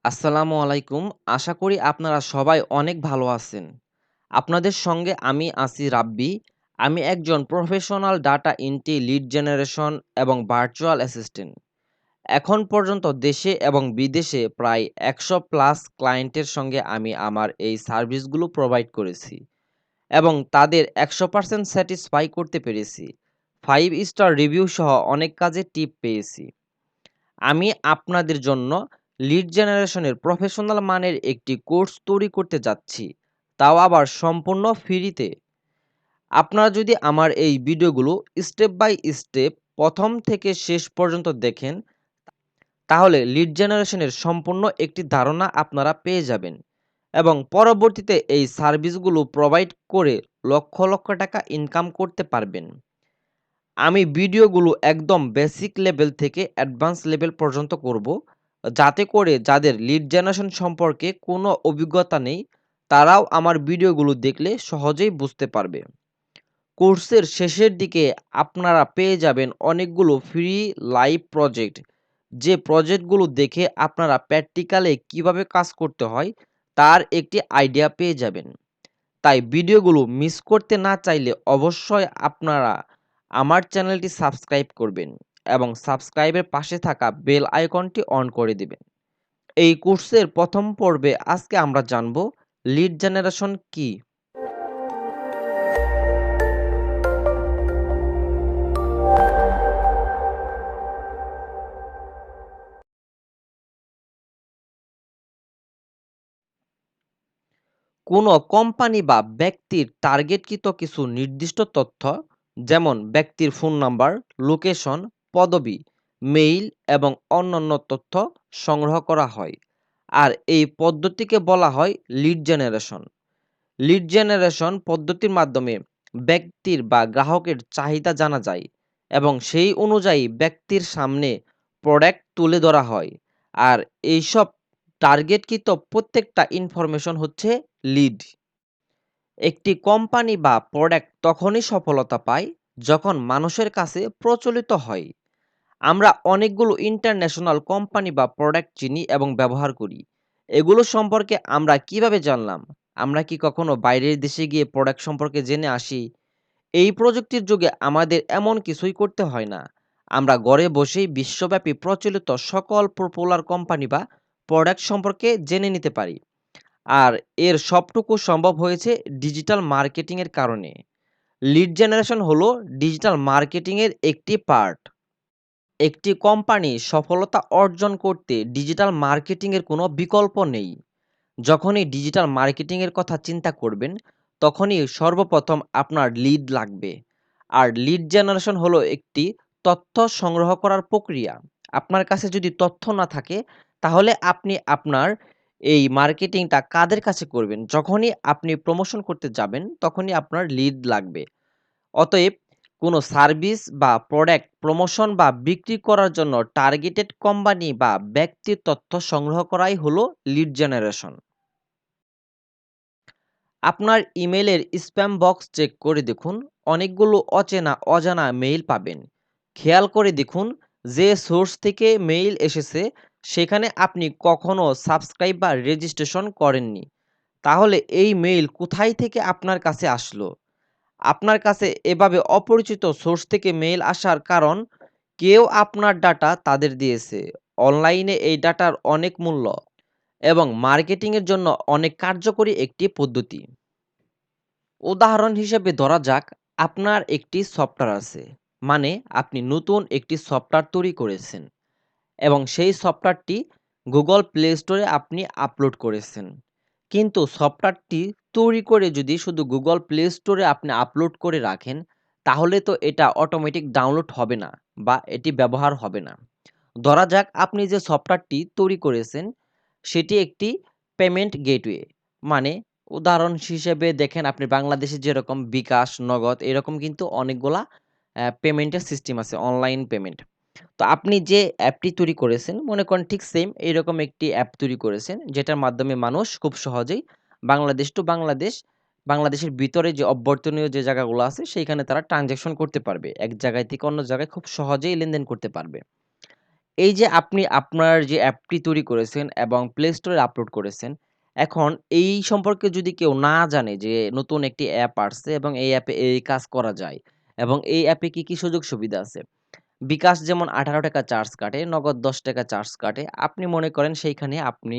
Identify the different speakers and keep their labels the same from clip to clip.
Speaker 1: আসসালামু আলাইকুম। আশা করি আপনারা সবাই অনেক ভালো আছেন। আপনাদের সঙ্গে আমি আছি রাব্বি। আমি একজন professional data entry, lead generation এবং ভার্চুয়াল অ্যাসিস্ট্যান্ট। এখন পর্যন্ত দেশে এবং বিদেশে প্রায় ১০০ প্লাস ক্লায়েন্টের সঙ্গে আমি আমার এই সার্ভিসগুলো প্রোভাইড করেছি এবং তাদের ১০০% স্যাটিসফাই করতে পেরেছি। ৫ স্টার রিভিউ সহ অনেক কাজে টিপ পেয়েছি। আমি আপনাদের জন্য লিড জেনারেশনের প্রফেশনাল মানের একটি কোর্স তৈরি করতে যাচ্ছি, তাও আবার সম্পূর্ণ ফ্রিতে। আপনারা যদি আমার এই ভিডিওগুলো স্টেপ বাই স্টেপ প্রথম থেকে শেষ পর্যন্ত দেখেন, তাহলে লিড জেনারেশনের সম্পূর্ণ একটি ধারণা আপনারা পেয়ে যাবেন এবং পরবর্তীতে এই সার্ভিসগুলো প্রোভাইড করে লক্ষ লক্ষ টাকা ইনকাম করতে পারবেন। আমি ভিডিওগুলো একদম বেসিক লেভেল থেকে অ্যাডভান্স লেভেল পর্যন্ত করব, যাতে করে যাদের লিড জেনারেশন সম্পর্কে কোনো অভিজ্ঞতা নেই তারাও আমার ভিডিওগুলো দেখলে সহজেই বুঝতে পারবে। কোর্সের শেষের দিকে আপনারা পেয়ে যাবেন অনেকগুলো ফ্রি লাইভ প্রজেক্ট, যে প্রজেক্টগুলো দেখে আপনারা প্র্যাকটিক্যালে কিভাবে কাজ করতে হয় তার একটি আইডিয়া পেয়ে যাবেন। তাই ভিডিওগুলো মিস করতে না চাইলে অবশ্যই আপনারা আমার চ্যানেলটি সাবস্ক্রাইব করবেন এবং সাবস্ক্রাইবের পাশে থাকা বেল আইকনটি অন করে দিবেন। এই কোর্সের প্রথম পর্বে আজকে আমরা জানব লিড জেনারেশন কি। কোনো কোম্পানি বা ব্যক্তির টার্গেটকৃত কিছু নির্দিষ্ট তথ্য, যেমন ব্যক্তির ফোন নাম্বার, লোকেশন, পদবি, মেইল এবং অন্যান্য তথ্য সংগ্রহ করা হয়। আর এই পদ্ধতিকে বলা হয় লিড জেনারেশন। লিড জেনারেশন পদ্ধতির মাধ্যমে ব্যক্তির বা গ্রাহকের চাহিদা জানা যায় এবং সেই অনুযায়ী ব্যক্তির সামনে প্রোডাক্ট তুলে ধরা হয়। আর এইসব টার্গেটকৃত প্রত্যেকটা ইনফরমেশন হচ্ছে লিড। একটি কোম্পানি বা প্রোডাক্ট তখনই সফলতা পায় যখন মানুষের কাছে প্রচলিত হয়। আমরা অনেকগুলো ইন্টারন্যাশনাল কোম্পানি বা প্রোডাক্ট চিনি এবং ব্যবহার করি। এগুলো সম্পর্কে আমরা কিভাবে জানলাম? আমরা কি কখনো বাইরের দেশে গিয়ে প্রোডাক্ট সম্পর্কে জেনে আসি? এই প্রযুক্তির যুগে আমাদের এমন কিছুই করতে হয় না। আমরা ঘরে বসেই বিশ্বব্যাপী প্রচলিত সকল পপুলার কোম্পানি বা প্রোডাক্ট সম্পর্কে জেনে নিতে পারি। আর এর সবটুকু সম্ভব হয়েছে ডিজিটাল মার্কেটিং এর কারণে। লিড জেনারেশন হলো ডিজিটাল মার্কেটিং এর একটি পার্ট। একটি কোম্পানি সফলতা অর্জন করতে ডিজিটাল মার্কেটিং এর কোনো বিকল্প নেই। যখনই ডিজিটাল মার্কেটিং এর কথা চিন্তা করবেন, তখনই সর্বপ্রথম আপনার লিড লাগবে। আর লিড জেনারেশন হলো একটি তথ্য সংগ্রহ করার প্রক্রিয়া। আপনার কাছে যদি তথ্য না থাকে, তাহলে আপনি আপনার এই মার্কেটিংটা কাদের কাছে করবেন? যখনই আপনি প্রমোশন করতে যাবেন, তখনই আপনার লিড লাগবে। অতএব কোনো সার্ভিস বা প্রোডাক্ট প্রমোশন বা বিক্রি করার জন্য টার্গেটেড কোম্পানি বা ব্যক্তির তথ্য সংগ্রহ করাই হলো লিড জেনারেশন। আপনার ইমেইলের স্প্যাম বক্স চেক করে দেখুন, অনেকগুলো অচেনা অজানা মেইল পাবেন। খেয়াল করে দেখুন যে সোর্স থেকে মেইল এসেছে সেখানে আপনি কখনো সাবস্ক্রাইব বা রেজিস্ট্রেশন করেননি। তাহলে এই মেইল কোথায় থেকে আপনার কাছে আসলো? আপনার কাছে এভাবে অপরিচিত সোর্স থেকে মেইল আসার কারণ, কেউ আপনার ডাটা তাদের দিয়েছে। অনলাইনে এই ডাটার অনেক মূল্য এবং মার্কেটিংয়ের জন্য অনেক কার্যকরী একটি পদ্ধতি। উদাহরণ হিসেবে ধরা যাক, আপনার একটি সফটওয়্যার আছে। মানে আপনি নতুন একটি সফটওয়্যার তৈরি করেছেন এবং সেই সফটওয়্যারটি গুগল প্লে স্টোরে আপনি আপলোড করেছেন। কিন্তু সফটওয়্যারটি তৈরি করে যদি শুধু গুগল প্লে স্টোরে আপনি আপলোড করে রাখেন, তাহলে তো এটা অটোমেটিক ডাউনলোড হবে না বা এটি ব্যবহার হবে না। ধরা যাক আপনি যে সফটওয়্যারটি তৈরি করেছেন সেটি একটি পেমেন্ট গেটওয়ে। মানে উদাহরণ হিসেবে দেখেন, আপনি বাংলাদেশে যেরকম বিকাশ, নগদ এরকম কিন্তু অনেকগুলা পেমেন্টের সিস্টেম আছে, অনলাইন পেমেন্ট। তো আপনি যে অ্যাপটি তৈরি করেছেন, মনে করেন ঠিক সেম এইরকম একটি অ্যাপ তৈরি করেছেন, যেটার মাধ্যমে মানুষ খুব সহজেই বাংলাদেশ টু বাংলাদেশ, বাংলাদেশের ভিতরে যে অভ্যন্তরীণ যে জায়গাগুলো আছে সেইখানে তারা ট্রান্সেকশন করতে পারবে। এক জায়গায় থেকে অন্য জায়গায় খুব সহজেই লেনদেন করতে পারবে। এই যে আপনি আপনার যে অ্যাপটি তৈরি করেছেন এবং প্লে স্টোরে আপলোড করেছেন, এখন এই সম্পর্কে যদি কেউ না জানে যে নতুন একটি অ্যাপ আসছে এবং এই অ্যাপে এই কাজ করা যায় এবং এই অ্যাপে কি সুযোগ সুবিধা আছে। বিকাশ যেমন ৳১৮ চার্জ কাটে, নগদ ৳১০ চার্জ কাটে। আপনি মনে করেন সেইখানে আপনি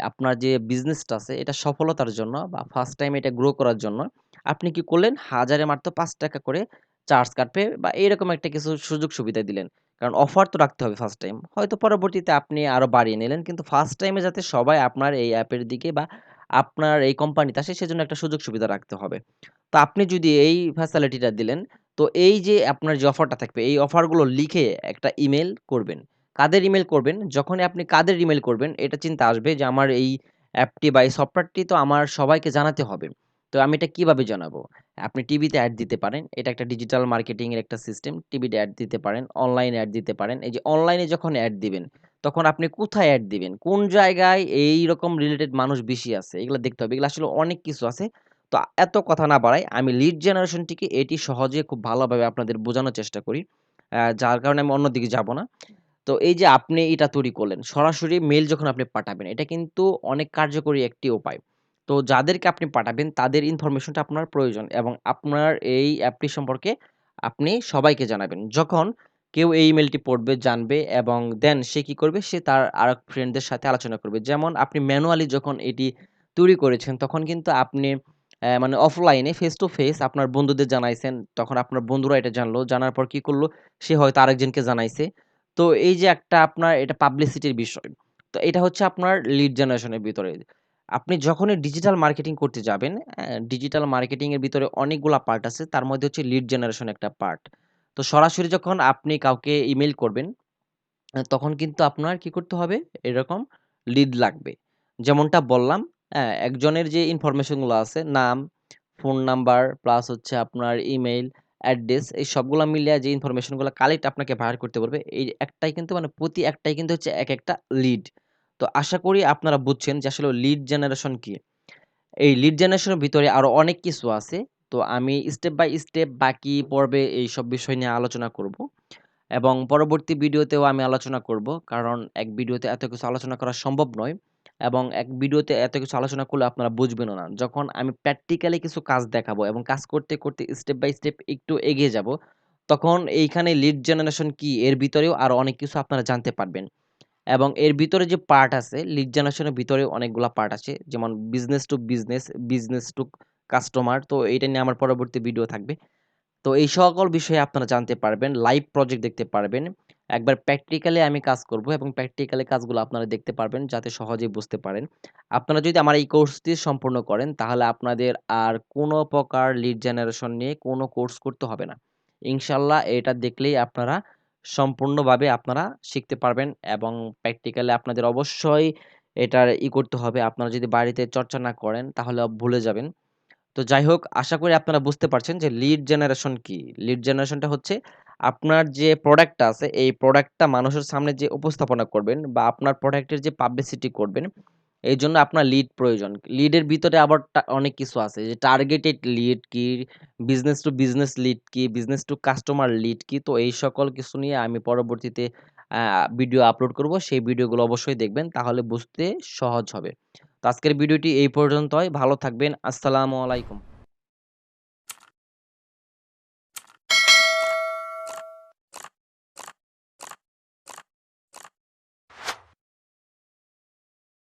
Speaker 1: আপনার যে বিজনেসটা আছে এটা সফলতার জন্য বা ফার্স্ট টাইম এটা গ্রো করার জন্য আপনি কি করলেন, হাজারে মাত্র ৳৫ করে চার্জ কাটবে বা এরকম একটা কিছু সুযোগ সুবিধা দিলেন। কারণ অফার তো রাখতে হবে ফার্স্ট টাইম। হয়তো পরবর্তীতে আপনি আরো বাড়িয়ে নিলেন। কিন্তু ফার্স্ট টাইমে যাতে সবাই আপনার এই অ্যাপের দিকে বা আপনার এই কোম্পানিতে আসে সেজন্য একটা সুযোগ সুবিধা রাখতে হবে। তো আপনি যদি এই ফ্যাসিলিটিটা দিলেন, তো এই যে আপনার যে অফারটা থাকবে, এই অফারগুলো লিখে একটা ইমেইল করবেন। কাদের ইমেইল করবেন? যখনই আপনি কাদের ইমেইল করবেন, এটা চিন্তা আসবে যে আমার এই অ্যাপটি বা এই সফটওয়্যারটি তো আমার সবাইকে জানাতে হবে। তো আমি এটা কিভাবে জানাবো? আপনি টিভিতে অ্যাড দিতে পারেন। এটা একটা ডিজিটাল মার্কেটিং এর একটা সিস্টেম। টিভিতে অ্যাড দিতে পারেন, অনলাইনে অ্যাড দিতে পারেন। এই যে অনলাইনে যখন অ্যাড দিবেন, তখন আপনি কোথায় অ্যাড দিবেন? কোন জায়গায় এইরকম রিলেটেড মানুষ বেশি আছে? এগুলা দেখতে হবে। এগুলা আসলে অনেক কিছু আছে। তো এত কথা না বাড়াই, আমি লিড জেনারেশনটিকে এটি সহজে খুব ভালোভাবে আপনাদের বোঝানোর চেষ্টা করি। যার কারণে আমি অন্যদিকে যাব না। তো এই যে আপনি এটা তৈরি করলেন, সরাসরি মেইল যখন আপনি পাঠাবেন, এটা কিন্তু অনেক কার্যকরী একটি উপায়। তো যাদেরকে আপনি পাঠাবেন তাদের ইনফরমেশনটা আপনার প্রয়োজন এবং আপনার এই অ্যাপটি সম্পর্কে আপনি সবাইকে জানাবেন। যখন কেউ এই ইমেইলটি পড়বে, জানবে এবং দেন সে কি করবে? সে তার আরেক ফ্রেন্ডদের সাথে আলোচনা করবে। যেমন আপনি ম্যানুয়ালি যখন এটি তৈরি করেছেন, তখন কিন্তু আপনি মানে অফলাইনে ফেস টু ফেস আপনার বন্ধুদের জানাইছেন। তখন আপনার বন্ধুরা এটা জানলো। জানার পর কি করলো? সে হয়তো আরেকজনকে জানাইছে। তো এই যে একটা আপনার এটা পাবলিসিটির বিষয়। তো এটা হচ্ছে আপনার লিড জেনারেশন এর ভিতরে। আপনি যখনই ডিজিটাল মার্কেটিং করতে যাবেন, ডিজিটাল মার্কেটিং এর ভিতরে অনেকগুলা পার্ট আছে। তার মধ্যে হচ্ছে লিড জেনারেশন একটা পার্ট। তো সরাসরি যখন আপনি কাউকে ইমেইল করবেন, তখন কিন্তু আপনার কি করতে হবে? এরকম লিড লাগবে। যেমনটা বললাম, একজনের যে ইনফরমেশন গুলো আছে, নাম, ফোন নাম্বার প্লাস হচ্ছে আপনার ইমেইল, অ্যাড্রেস এই সবগুলা মিলিয়ে যে ইনফরমেশন গুলা কালেক্ট আপনাকে বাইর করতে বলবে, এই একটাই কিন্তু মানে প্রতি একটাই কিন্তু হচ্ছে একেকটা লিড। তো আশা করি আপনারা বুঝছেন যে আসলে লিড জেনারেশন কি? এই লিড জেনারেশনের ভিতরে আরো অনেক কিছু আছে। তো আমি স্টেপ বাই স্টেপ বাকি পর্বে এইসব বিষয় নিয়ে আলোচনা করব। এবং পরবর্তী ভিডিওতেও আমি আলোচনা করব। কারণ এক ভিডিওতে এত কিছু আলোচনা করা সম্ভব নয়। এবং এক ভিডিওতে এত কিছু আলোচনা করলে আপনারা বুঝবেনও না। যখন আমি প্র্যাকটিক্যালি কিছু কাজ দেখাবো এবং কাজ করতে, করতে স্টেপ বাই স্টেপ একটু এগিয়ে যাব, তখন এইখানে লিড জেনারেশন কি এর ভিতরেও আরো অনেক কিছু আপনারা জানতে পারবেন। এবং এর ভিতরে যে পার্ট আছে, লিড জেনারেশন এর ভিতরেও অনেকগুলা পার্ট আছে। যেমন business to business, business to customer. তো এইটা নিয়ে আমার পরবর্তী ভিডিও থাকবে। তো এই সকল বিষয়ে আপনারা জানতে পারবেন, লাইভ প্রজেক্ট দেখতে পারবেন। একবার প্র্যাকটিক্যালি আমি কাজ করব এবং প্র্যাকটিক্যালি কাজগুলো আপনারা দেখতে পারবেন যাতে সহজেই বুঝতে পারেন। আপনারা যদি আমার এই কোর্সটি সম্পূর্ণ করেন তাহলে আপনাদের আর কোনো প্রকার লিড জেনারেশন নিয়ে কোনো কোর্স করতে হবে না। ইনশাআল্লাহ এটা দেখলেই আপনারা সম্পূর্ণভাবে আপনারা শিখতে পারবেন এবং প্র্যাকটিক্যালি আপনাদের অবশ্যই এটার করতে হবে। আপনারা যদি বাড়িতে চর্চা না করেন তাহলে ভুলে যাবেন। তো যাই হোক, আশা করি আপনারা বুঝতে পারছেন যে লিড জেনারেশন কি? লিড জেনারেশনটা হচ্ছে আপনার যে প্রোডাক্টটা আছে, এই প্রোডাক্টটা মানুষের সামনে যে উপস্থাপনা করবেন বা আপনার প্রোডাক্টের যে পাবলিসিটি করবেন, এইজন্য আপনার লিড প্রয়োজন। লিডের ভিতরে আবার অনেক কিছু আছে যে টার্গেটেড লিড কি, বিজনেস টু বিজনেস লিড কি, বিজনেস টু কাস্টমার লিড কি। তো এই সকল কিছু নিয়ে আমি পরবর্তীতে আ ভিডিও আপলোড করব। সেই ভিডিওগুলো অবশ্যই দেখবেন তাহলে বুঝতে সহজ হবে। তো আজকের ভিডিওটি এই পর্যন্তই। ভালো থাকবেন। আসসালামু আলাইকুম।